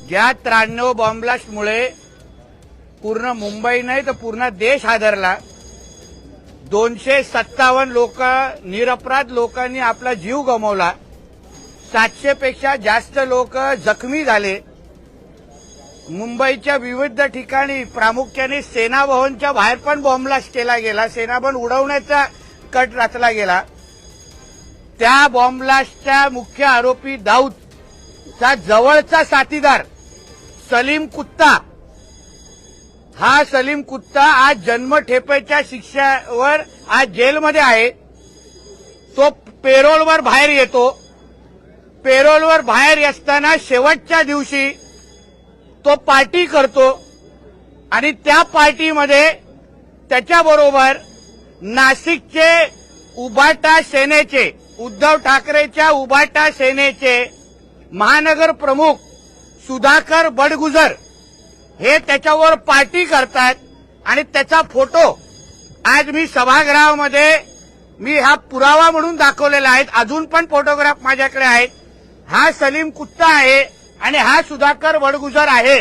ज्या 93 बॉम्बलास्टमुळे पूर्ण मुंबई नाही तर पूर्ण देश हादरला, 257 लोक निरपराध लोकांनी आपला जीव गमावला, 700 पेक्षा जास्त लोक जखमी झाले। मुंबईच्या विविध ठिकाणी प्रामुख्याने सेना भवनच्या बाहेर पण बॉम्बलास्ट केला गेला, सेना भवन उडवण्याचा कट रचला गेला। त्या बॉम्बलास्टचा मुख्य आरोपी दाऊदचा जवळचा साथीदार सलीम कुत्ता, हा सलीम कुत्ता आज जन्मठेपेच्या शिक्षेवर आज जेलमध्ये आहे। तो पेरोलवर बाहेर येतो, पेरोलवर बाहेर असताना शेवटच्या दिवशी तो पार्टी करतो आणि त्या पार्टीमध्ये त्याच्याबरोबर नाशिकचे उभाटा सेनेचे, उद्धव ठाकरेच्या उभाटा सेनेचे महानगर प्रमुख सुधाकर बडगुजर हे त्याच्यावर पार्टी करतात आणि त्याचा फोटो आज मी सभागृहामध्ये मी हा पुरावा म्हणून दाखवलेला आहे। अजून पण फोटोग्राफ माझ्याकडे आहेत। हा सलीम कुत्ता आहे आणि हा सुधाकर बडगुजर आहे।